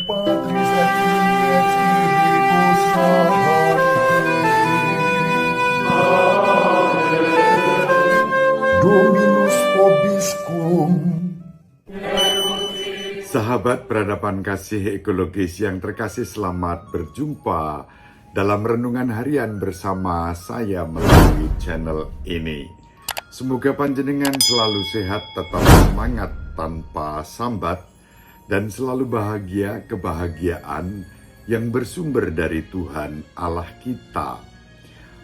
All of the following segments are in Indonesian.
Patris et Filii et Spiritus Sancti. Dominus vobiscum. Sahabat peradaban kasih ekologis yang terkasih, selamat berjumpa dalam renungan harian bersama saya melalui channel ini. Semoga panjenengan selalu sehat, tetap semangat tanpa sambat, dan selalu bahagia kebahagiaan yang bersumber dari Tuhan Allah kita.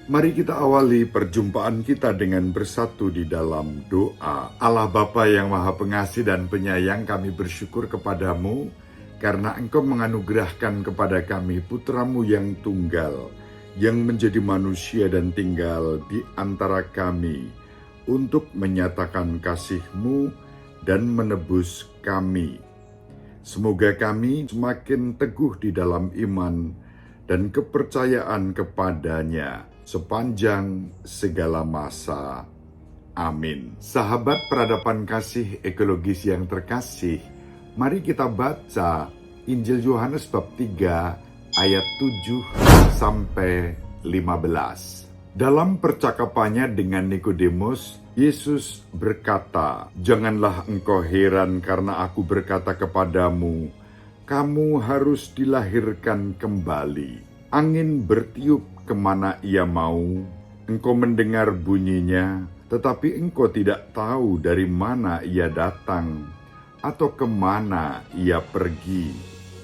Mari kita awali perjumpaan kita dengan bersatu di dalam doa. Allah Bapa yang Maha Pengasih dan Penyayang, kami bersyukur kepadamu karena Engkau menganugerahkan kepada kami Putramu yang tunggal, yang menjadi manusia dan tinggal di antara kami untuk menyatakan kasih-Mu dan menebus kami. Semoga kami semakin teguh di dalam iman dan kepercayaan kepadanya sepanjang segala masa. Amin. Sahabat peradaban kasih ekologis yang terkasih, mari kita baca Injil Yohanes bab 3 ayat 7 sampai 15. Dalam percakapannya dengan Nikodemus, Yesus berkata, "Janganlah engkau heran karena aku berkata kepadamu, kamu harus dilahirkan kembali. Angin bertiup kemana ia mau, engkau mendengar bunyinya, tetapi engkau tidak tahu dari mana ia datang atau kemana ia pergi.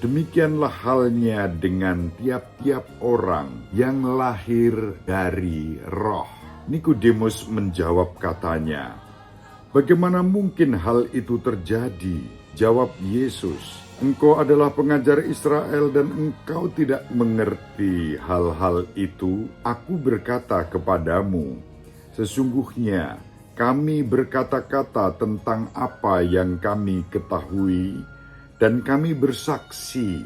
Demikianlah halnya dengan tiap-tiap orang yang lahir dari Roh." Nikodemus menjawab katanya, "Bagaimana mungkin hal itu terjadi?" Jawab Yesus, "Engkau adalah pengajar Israel dan engkau tidak mengerti hal-hal itu. Aku berkata kepadamu, sesungguhnya kami berkata-kata tentang apa yang kami ketahui, dan kami bersaksi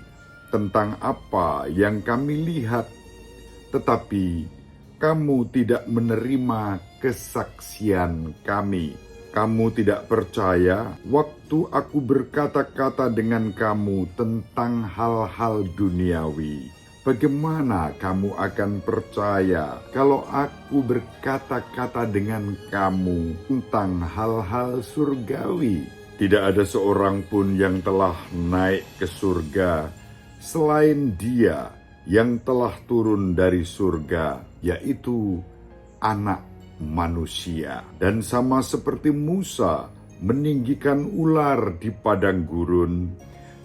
tentang apa yang kami lihat, tetapi kamu tidak menerima kesaksian kami. Kamu tidak percaya waktu aku berkata-kata dengan kamu tentang hal-hal duniawi. Bagaimana kamu akan percaya kalau aku berkata-kata dengan kamu tentang hal-hal surgawi? Tidak ada seorang pun yang telah naik ke surga selain Dia yang telah turun dari surga, yaitu Anak Manusia. Dan sama seperti Musa meninggikan ular di padang gurun,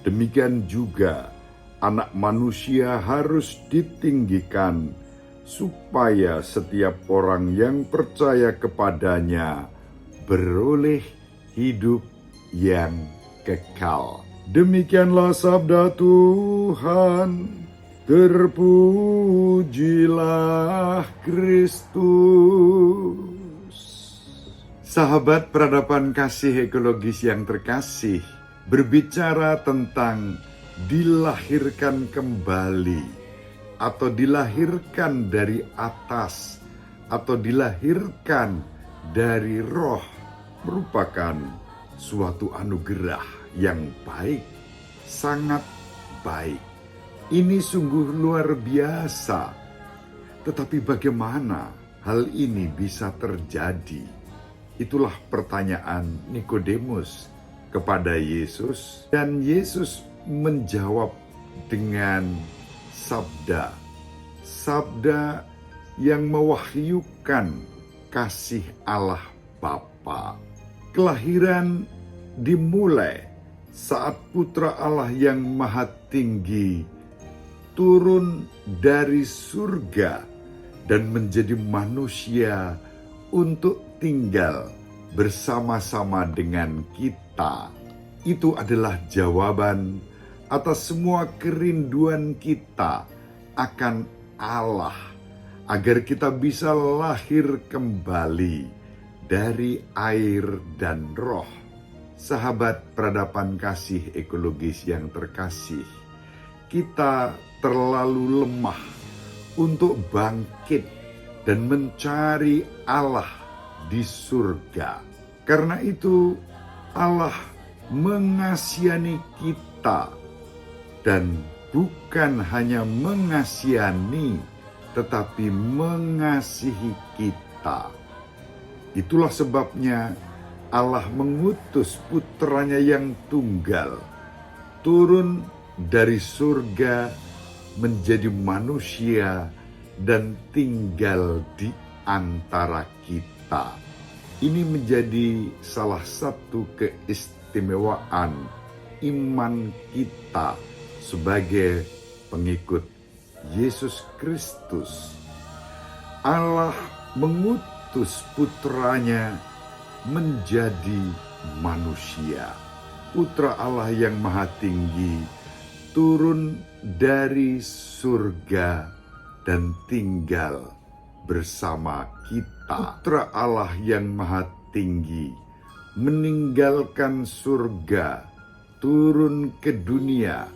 demikian juga Anak Manusia harus ditinggikan, supaya setiap orang yang percaya kepadanya beroleh hidup yang kekal. Demikianlah sabda Tuhan. Terpujilah Kristus. Sahabat peradaban kasih ekologis yang terkasih, berbicara tentang dilahirkan kembali, atau dilahirkan dari atas, atau dilahirkan dari Roh, merupakan suatu anugerah yang baik, sangat baik. Ini sungguh luar biasa. Tetapi bagaimana hal ini bisa terjadi? Itulah pertanyaan Nikodemus kepada Yesus. Dan Yesus menjawab dengan sabda. Sabda yang mewahyukan kasih Allah Bapa. Kelahiran dimulai saat Putra Allah yang Maha Tinggi turun dari surga dan menjadi manusia untuk tinggal bersama-sama dengan kita. Itu adalah jawaban atas semua kerinduan kita akan Allah, agar kita bisa lahir kembali dari air dan Roh. Sahabat peradaban kasih ekologis yang terkasih, kita terlalu lemah untuk bangkit dan mencari Allah di surga. Karena itu Allah mengasihani kita dan bukan hanya mengasihani, tetapi mengasihi kita. Itulah sebabnya Allah mengutus putranya yang tunggal turun dari surga menjadi manusia dan tinggal di antara kita. Ini menjadi salah satu keistimewaan iman kita sebagai pengikut Yesus Kristus. Allah mengutus putranya menjadi manusia. Putra Allah yang maha tinggi turun dari surga dan tinggal bersama kita. Putra Allah yang maha tinggi meninggalkan surga, turun ke dunia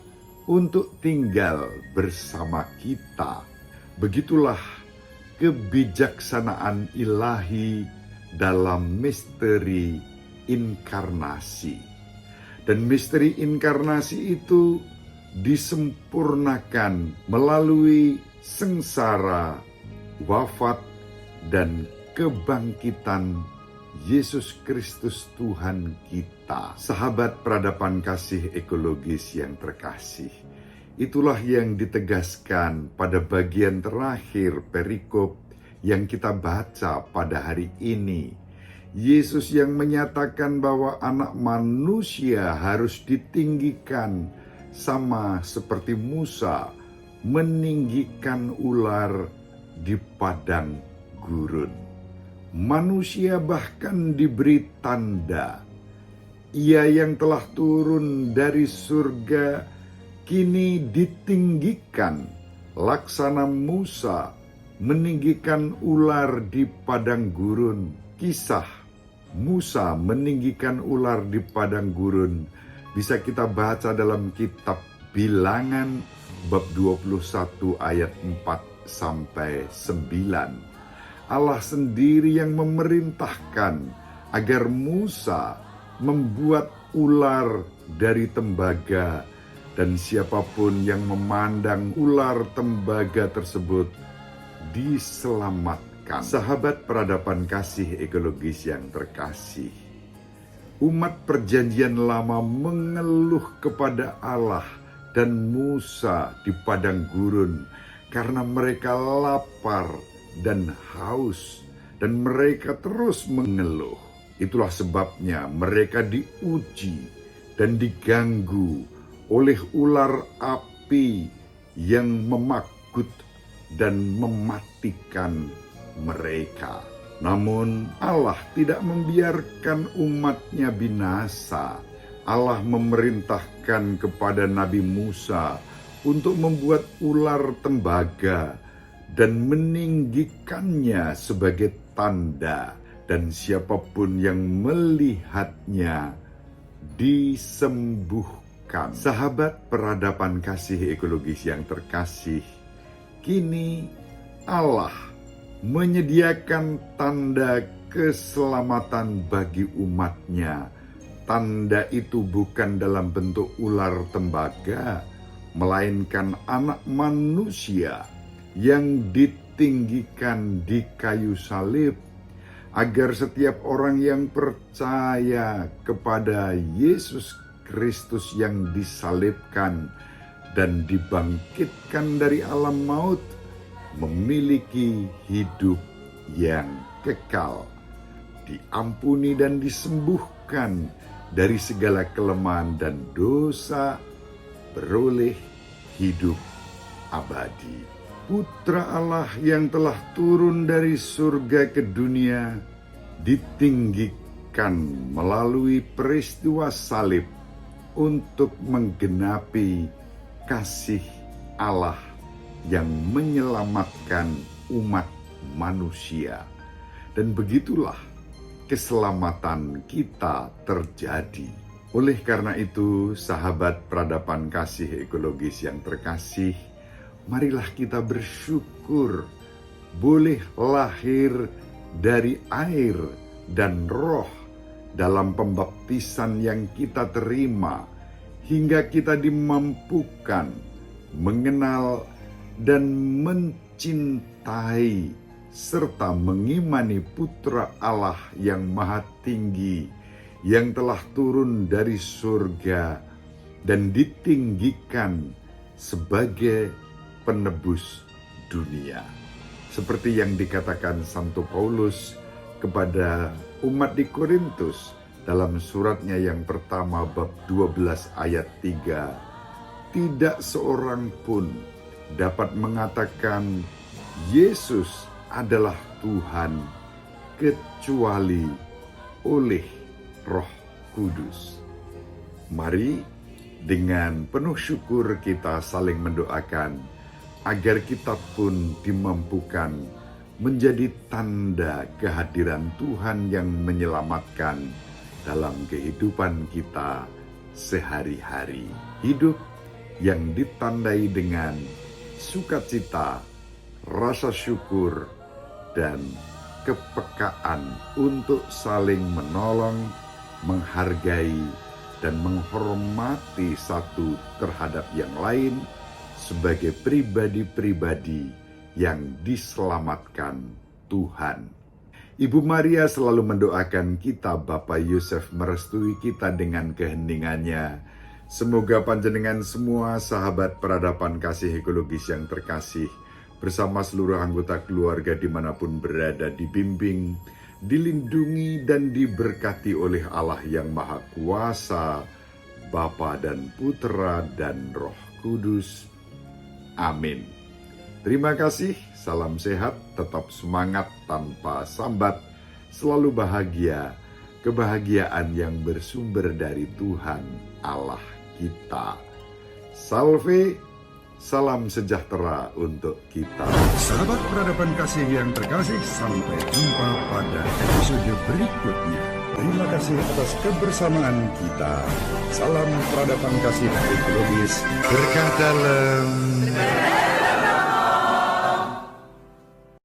untuk tinggal bersama kita. Begitulah kebijaksanaan ilahi dalam misteri inkarnasi. Dan misteri inkarnasi itu disempurnakan melalui sengsara, wafat, dan kebangkitan Yesus Kristus Tuhan kita. Sahabat peradaban kasih ekologis yang terkasih, itulah yang ditegaskan pada bagian terakhir perikop yang kita baca pada hari ini. Yesus yang menyatakan bahwa anak manusia harus ditinggikan sama seperti Musa meninggikan ular di padang gurun. Manusia bahkan diberi tanda. Ia yang telah turun dari surga kini ditinggikan, laksana Musa meninggikan ular di padang gurun. Kisah Musa meninggikan ular di padang gurun bisa kita baca dalam kitab Bilangan bab 21 ayat 4 sampai 9. Allah sendiri yang memerintahkan agar Musa membuat ular dari tembaga, dan siapapun yang memandang ular tembaga tersebut diselamatkan. Sahabat peradaban kasih ekologis yang terkasih, umat perjanjian lama mengeluh kepada Allah dan Musa di padang gurun karena mereka lapar dan haus, dan mereka terus mengeluh. Itulah sebabnya mereka diuji dan diganggu oleh ular api yang memakut dan mematikan mereka. Namun Allah tidak membiarkan umatnya binasa. Allah memerintahkan kepada Nabi Musa untuk membuat ular tembaga dan meninggikannya sebagai tanda, dan siapapun yang melihatnya disembuhkan. Sahabat peradaban kasih ekologis yang terkasih, kini Allah menyediakan tanda keselamatan bagi umatnya. Tanda itu bukan dalam bentuk ular tembaga, melainkan anak manusia yang ditinggikan di kayu salib, agar setiap orang yang percaya kepada Yesus Kristus yang disalibkan dan dibangkitkan dari alam maut memiliki hidup yang kekal, diampuni dan disembuhkan dari segala kelemahan dan dosa, beroleh hidup abadi. Putra Allah yang telah turun dari surga ke dunia ditinggikan melalui peristiwa salib untuk menggenapi kasih Allah yang menyelamatkan umat manusia. Dan begitulah keselamatan kita terjadi. Oleh karena itu, sahabat peradaban kasih ekologis yang terkasih, marilah kita bersyukur boleh lahir dari air dan roh dalam pembaptisan yang kita terima, hingga kita dimampukan mengenal dan mencintai serta mengimani Putra Allah yang Maha Tinggi, yang telah turun dari surga dan ditinggikan sebagai penebus dunia. Seperti yang dikatakan Santo Paulus kepada umat di Korintus dalam suratnya yang pertama bab 12 ayat 3. Tidak seorang pun dapat mengatakan Yesus adalah Tuhan kecuali oleh Roh Kudus. Mari dengan penuh syukur kita saling mendoakan agar kita pun dimampukan menjadi tanda kehadiran Tuhan yang menyelamatkan dalam kehidupan kita sehari-hari. Hidup yang ditandai dengan sukacita, rasa syukur, dan kepekaan untuk saling menolong, menghargai, dan menghormati satu terhadap yang lain sebagai pribadi-pribadi yang diselamatkan Tuhan. Ibu Maria selalu mendoakan kita, Bapak Yosef merestui kita dengan keheningannya. Semoga panjenengan semua sahabat peradaban kasih ekologis yang terkasih, bersama seluruh anggota keluarga dimanapun berada, dibimbing, dilindungi dan diberkati oleh Allah yang Maha Kuasa, Bapa dan Putra dan Roh Kudus. Amin. Terima kasih, salam sehat, tetap semangat tanpa sambat, selalu bahagia, kebahagiaan yang bersumber dari Tuhan Allah kita. Salve, salam sejahtera untuk kita. Sahabat peradaban kasih yang terkasih, sampai jumpa pada episode berikutnya. Terima kasih atas kebersamaan kita. Salam peradaban kasih ekologis. Berkah dalam